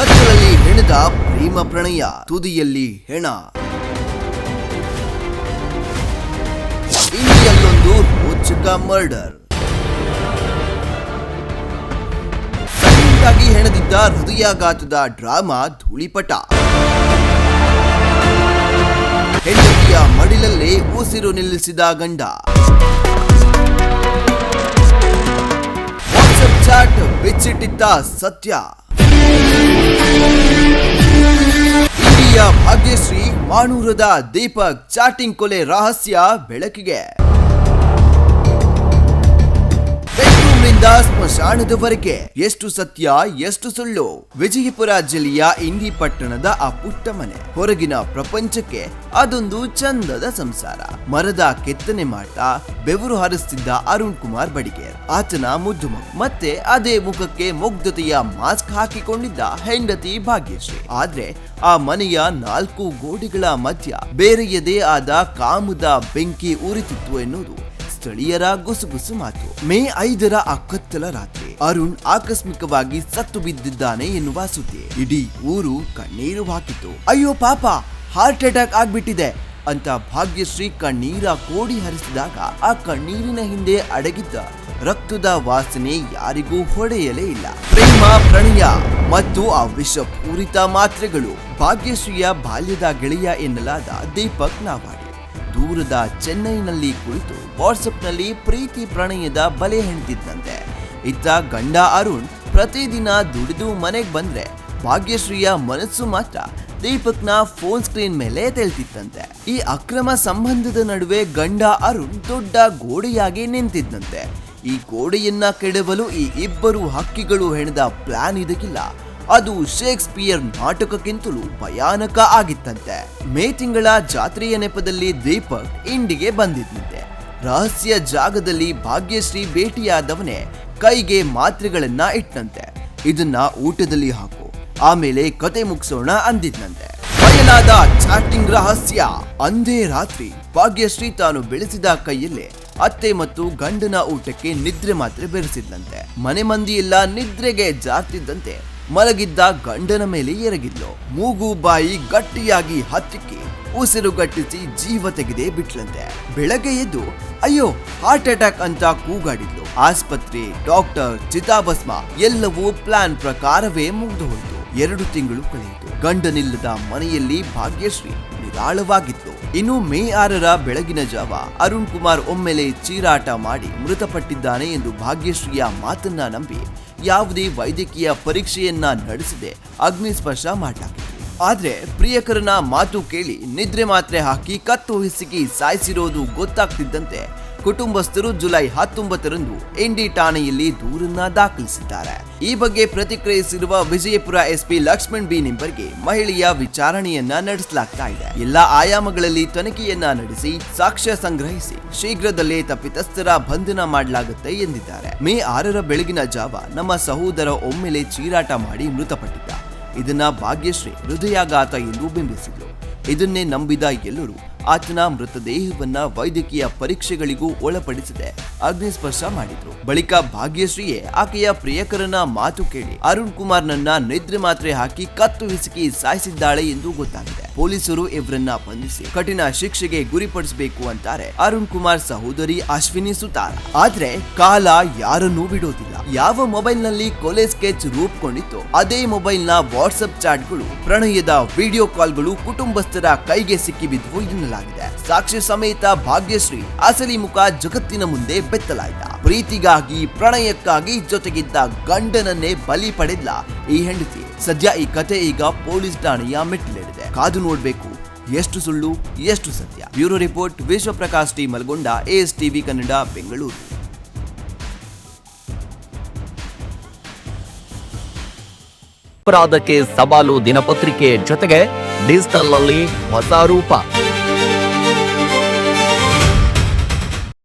ಕತ್ತಲಲ್ಲಿ ಹೆಣೆದ ಪ್ರೇಮ ಪ್ರಣಯ, ತುದಿಯಲ್ಲಿ ಹೆಣ. ಇಂಡಿಯಲ್ಲೊಂದು ರೋಚಕ ಮರ್ಡರ್. ಸೈಲೆಂಟಾಗಿ ಹೆಣೆದಿದ್ದ ಹೃದಯಾಘಾತದ ಡ್ರಾಮಾ ಧೂಳಿಪಟ. ಹೆಂಡತಿಯ ಮಡಿಲಲ್ಲೇ ಉಸಿರು ನಿಲ್ಲಿಸಿದ ಗಂಡ. ವಾಟ್ಸ್ಆಪ್ ಚಾಟ್ ಬಿಚ್ಚಿಟ್ಟಿದ್ದ ಸತ್ಯ. ಇಂಡಿಯಾ ಭಾಗ್ಯಶ್ರೀ, ಮಾಣೂರದ ದೀಪಕ್ ಚಾಟಿಂಗ್ ಕೊಲೆ ರಹಸ್ಯ ಬೆಳಕಿಗೆ. ಬೆಡ್ರೂಮ್ನಿಂದ ಸ್ಮಶಾನದವರೆಗೆ ಎಷ್ಟು ಸತ್ಯ ಎಷ್ಟು ಸುಳ್ಳು. ವಿಜಯಪುರ ಜಿಲ್ಲೆಯ ಇಂಡಿ ಪಟ್ಟಣದ ಆ ಪುಟ್ಟ ಮನೆ, ಹೊರಗಿನ ಪ್ರಪಂಚಕ್ಕೆ ಅದೊಂದು ಚಂದದ ಸಂಸಾರ. ಮರದ ಕೆತ್ತನೆ ಮಾಡ್ತಾ ಬೆವರು ಹರಿಸ್ತಿದ್ದ ಅರುಣ್ ಕುಮಾರ್ ಬಡಿಗೇರ್, ಆತನ ಮುದ್ದು ಮಗು, ಮತ್ತೆ ಅದೇ ಮುಖಕ್ಕೆ ಮುಗ್ಧತೆಯ ಮಾಸ್ಕ್ ಹಾಕಿಕೊಂಡಿದ್ದ ಹೆಂಡತಿ ಭಾಗ್ಯಶ್ರೀ. ಆದ್ರೆ ಆ ಮನೆಯ 4 ಗೋಡೆಗಳ ಮಧ್ಯ ಬೇರೆಯದೇ ಆದ ಕಾಮದ ಬೆಂಕಿ ಉರಿತಿತ್ತು ಎನ್ನುವುದು ಸ್ಥಳೀಯರ ಗುಸುಗುಸು ಮಾತು. ಮೇ 5ರ ಆ ಕತ್ತಲ ರಾತ್ರಿ ಅರುಣ್ ಆಕಸ್ಮಿಕವಾಗಿ ಸತ್ತು ಬಿದ್ದಿದ್ದಾನೆ ಎನ್ನುವ ಸುದ್ದಿ ಇಡೀ ಊರು ಕಣ್ಣೀರು ಹಾಕಿತು. ಅಯ್ಯೋ ಪಾಪ, ಹಾರ್ಟ್ ಅಟ್ಯಾಕ್ ಆಗ್ಬಿಟ್ಟಿದೆ ಅಂತ ಭಾಗ್ಯಶ್ರೀ ಕಣ್ಣೀರ ಕೋಡಿ ಹರಿಸಿದಾಗ ಆ ಕಣ್ಣೀರಿನ ಹಿಂದೆ ಅಡಗಿದ್ದ ರಕ್ತದ ವಾಸನೆ ಯಾರಿಗೂ ಹೊಡೆಯಲೇ ಇಲ್ಲ. ಪ್ರೇಮ ಪ್ರಣಯ ಮತ್ತು ಆ ವಿಷಪೂರಿತ ಮಾತ್ರೆಗಳು. ಭಾಗ್ಯಶ್ರೀಯ ಬಾಲ್ಯದ ಗೆಳೆಯ ಎನ್ನಲಾದ ದೀಪಕ್ ನಾವಾಡಿ ದೂರದ ಚೆನ್ನೈನಲ್ಲಿ ಕುಳಿತು ವಾಟ್ಸಪ್ನಲ್ಲಿ ಪ್ರೀತಿ ಪ್ರಣಯದ ಬಲೆ ಹೆಣೆದಿದ್ದಂತೆ. ಇತ್ತ ಗಂಡ ಅರುಣ್ ಪ್ರತಿದಿನ ದುಡಿದು ಮನೆಗೆ ಬಂದ್ರೆ ಭಾಗ್ಯಶ್ರೀಯ ಮನಸ್ಸು ಮಾತ್ರ ದೀಪಕ್ನ ಫೋನ್ ಸ್ಕ್ರೀನ್ ಮೇಲೆ ತೆಲ್ತಿತ್ತಂತೆ. ಈ ಅಕ್ರಮ ಸಂಬಂಧದ ನಡುವೆ ಗಂಡ ಅರುಣ್ ದೊಡ್ಡ ಗೋಡೆಯಾಗಿ ನಿಂತಿದ್ದಂತೆ. ಈ ಗೋಡೆಯನ್ನ ಕೆಡವಲು ಈ ಇಬ್ಬರು ಹಕ್ಕಿಗಳು ಹೆಣೆದ ಪ್ಲಾನ್ ಇದಕ್ಕಿಲ್ಲ. ಅದು ಶೇಕ್ಸ್ಪಿಯರ್ ನಾಟಕಕ್ಕಿಂತಲೂ ಭಯಾನಕ ಆಗಿತ್ತಂತೆ. ಮೇ ತಿಂಗಳ ಜಾತ್ರೆಯ ನೆಪದಲ್ಲಿ ದೀಪಕ್ ಇಂಡಿಗೆ ಬಂದಿದ್ದಂತೆ. ರಹಸ್ಯ ಜಾಗದಲ್ಲಿ ಭಾಗ್ಯಶ್ರೀ ಭೇಟಿಯಾದವನೇ ಕೈಗೆ ಮಾತ್ರೆಗಳನ್ನ ಇಟ್ಟಂತೆ. ಇದನ್ನ ಊಟದಲ್ಲಿ ಹಾಕು, ಆಮೇಲೆ ಕತೆ ಮುಗಿಸೋಣ ಅಂದಿದ್ನಂತೆ. ಬಯಲಾದ ಚಾಟಿಂಗ್ ರಹಸ್ಯ. ಅಂದೇ ರಾತ್ರಿ ಭಾಗ್ಯಶ್ರೀ ತಾನು ಬೆಳೆಸಿದ ಕೈಯಲ್ಲೇ ಅತ್ತೆ ಮತ್ತು ಗಂಡನ ಊಟಕ್ಕೆ ನಿದ್ರೆ ಮಾತ್ರೆ ಬೆರೆಸಿದ್ಲಂತೆ. ಮನೆ ಮಂದಿ ಎಲ್ಲ ನಿದ್ರೆಗೆ ಜಾರ್ತಿದ್ದಂತೆ ಮಲಗಿದ್ದ ಗಂಡನ ಮೇಲೆ ಎರಗಿದ್ಲು. ಮೂಗು ಬಾಯಿ ಗಟ್ಟಿಯಾಗಿ ಹತ್ತಿಕ್ಕಿ ಉಸಿರುಗಟ್ಟಿಸಿ ಜೀವ ತೆಗೆದೇ ಬಿಟ್ಲಂತೆ. ಬೆಳಗ್ಗೆ ಎದ್ದು ಅಯ್ಯೋ ಹಾರ್ಟ್ ಅಟ್ಯಾಕ್ ಅಂತ ಕೂಗಾಡಿದ್ಲು. ಆಸ್ಪತ್ರೆ, ಡಾಕ್ಟರ್, ಚಿತಾಭಸ್ಮ ಎಲ್ಲವೂ ಪ್ಲಾನ್ ಪ್ರಕಾರವೇ ಮುಗ್ದು ಹೋಯಿತು. 2 ತಿಂಗಳು ಕಳೆಯಿತು. ಗಂಡನಿಲ್ಲದ ಮನೆಯಲ್ಲಿ ಭಾಗ್ಯಶ್ರೀ ನಿರಾಳವಾಗಿತ್ತು. ಇನ್ನು ಮೇ 6ರ ಬೆಳಗಿನ ಜಾವ ಅರುಣ್ ಕುಮಾರ್ ಒಮ್ಮೆಲೆ ಚೀರಾಟ ಮಾಡಿ ಮೃತಪಟ್ಟಿದ್ದಾನೆ ಎಂದು ಭಾಗ್ಯಶ್ರೀಯ ಮಾತನ್ನ ನಂಬಿ ಯಾವುದೇ ವೈದ್ಯಕೀಯ ಪರೀಕ್ಷೆಯನ್ನ ನಡೆಸದೆ ಅಗ್ನಿಸ್ಪರ್ಶ ಮಾಡಲಾಗಿತ್ತು. ಆದ್ರೆ ಪ್ರಿಯಕರನ ಮಾತು ಕೇಳಿ ನಿದ್ರೆ ಮಾತ್ರೆ ಹಾಕಿ ಕತ್ತು ಹಿಸುಕಿ ಸಾಯಿಸಿರೋದು ಗೊತ್ತಾಗ್ತಿದ್ದಂತೆ ಕುಟುಂಬಸ್ಥರು ಜುಲೈ 19ರಂದು ಇಂಡಿ ಠಾಣೆಯಲ್ಲಿ ದೂರನ್ನ ದಾಖಲಿಸಿದ್ದಾರೆ. ಈ ಬಗ್ಗೆ ಪ್ರತಿಕ್ರಿಯಿಸಿರುವ ವಿಜಯಪುರ ಎಸ್ಪಿ ಲಕ್ಷ್ಮಣ್ ಬಿ ನಿಂಬರ್ಗೆ ಮಹಿಳೆಯ ವಿಚಾರಣೆಯನ್ನ ನಡೆಸಲಾಗ್ತಾ ಇದೆ. ಎಲ್ಲಾ ಆಯಾಮಗಳಲ್ಲಿ ತನಿಖೆಯನ್ನ ನಡೆಸಿ ಸಾಕ್ಷ್ಯ ಸಂಗ್ರಹಿಸಿ ಶೀಘ್ರದಲ್ಲೇ ತಪ್ಪಿತಸ್ಥರ ಬಂಧನ ಮಾಡಲಾಗುತ್ತೆ ಎಂದಿದ್ದಾರೆ. ಮೇ 6ರ ಬೆಳಗಿನ ಜಾವ ನಮ್ಮ ಸಹೋದರ ಒಮ್ಮೆಲೆ ಚೀರಾಟ ಮಾಡಿ ಮೃತಪಟ್ಟಿದ್ದ. ಇದನ್ನ ಭಾಗ್ಯಶ್ರೀ ಹೃದಯಾಘಾತ ಎಂದು ಬಿಂಬಿಸಿದ್ರು. ಇದನ್ನೇ ನಂಬಿದ ಎಲ್ಲರೂ ಆತನ ಮೃತದೇಹವನ್ನ ವೈದ್ಯಕೀಯ ಪರೀಕ್ಷೆಗಳಿಗೂ ಒಳಪಡಿಸದೆ ಅಗ್ನಿಸ್ಪರ್ಶ ಮಾಡಿದ್ರು. ಬಳಿಕ ಭಾಗ್ಯಶ್ರೀಯೇ ಆಕೆಯ ಪ್ರಿಯಕರನ ಮಾತು ಕೇಳಿ ಅರುಣ್ ಕುಮಾರ್ನನ್ನ ನಿದ್ರೆ ಮಾತ್ರೆ ಹಾಕಿ ಕತ್ತು ಹಿಸುಕಿ ಸಾಯಿಸಿದ್ದಾಳೆ ಎಂದು ಗೊತ್ತಾಗಿದೆ. ಪೊಲೀಸರು ಇವರನ್ನ ಬಂಧಿಸಿ ಕಠಿಣ ಶಿಕ್ಷೆಗೆ ಗುರಿಪಡಿಸಬೇಕು ಅಂತಾರೆ ಅರುಣ್ ಕುಮಾರ್ ಸಹೋದರಿ ಅಶ್ವಿನಿ ಸುತಾರ. ಆದ್ರೆ ಕಾಲ ಯಾರನ್ನೂ ಬಿಡೋದಿಲ್ಲ. ಯಾವ ಮೊಬೈಲ್ ನಲ್ಲಿ ಕೊಲೆ ಸ್ಕೆಚ್ ರೂಪುಗೊಂಡಿತ್ತು ಅದೇ ಮೊಬೈಲ್ ನ ವಾಟ್ಸ್ಆಪ್ ಚಾಟ್ಗಳು, ಪ್ರಣಯದ ವಿಡಿಯೋ ಕಾಲ್ಗಳು ಕುಟುಂಬಸ್ಥರ ಕೈಗೆ ಸಿಕ್ಕಿ ಬಿದ್ವು ಎನ್ನಲಾಗಿದೆ. ಸಾಕ್ಷ್ಯ ಸಮೇತ ಭಾಗ್ಯಶ್ರೀ ಅಸಲಿ ಮುಖ ಜಗತ್ತಿನ ಮುಂದೆ ಬೆತ್ತಲಾಯಿತ. ಪ್ರೀತಿಗಾಗಿ ಪ್ರಣಯಕ್ಕಾಗಿ ಜೊತೆಗಿದ್ದ ಗಂಡನನ್ನೇ ಬಲಿ ಪಡೆದ್ಲ ಈ ಹೆಂಡತಿ. ಸದ್ಯ ಈ ಕತೆ ಈಗ ಪೊಲೀಸ್ ಠಾಣೆಯ ಮೆಟ್ಟಿಲೇರಿದೆ. ಕಾದು ನೋಡ್ಬೇಕು ಎಷ್ಟು ಸುಳ್ಳು ಎಷ್ಟು ಸತ್ಯ. Bureau report, Vishwaprakash T Malgonda, AS TV Kannada, Bengaluru. ಅಪರಾಧಕ್ಕೆ ಸವಾಲು ದಿನಪತ್ರಿಕೆ ಜೊತೆಗೆ ಡಿಜಿಟಲ್ ನಲ್ಲಿ ಹೊಸ ರೂಪ.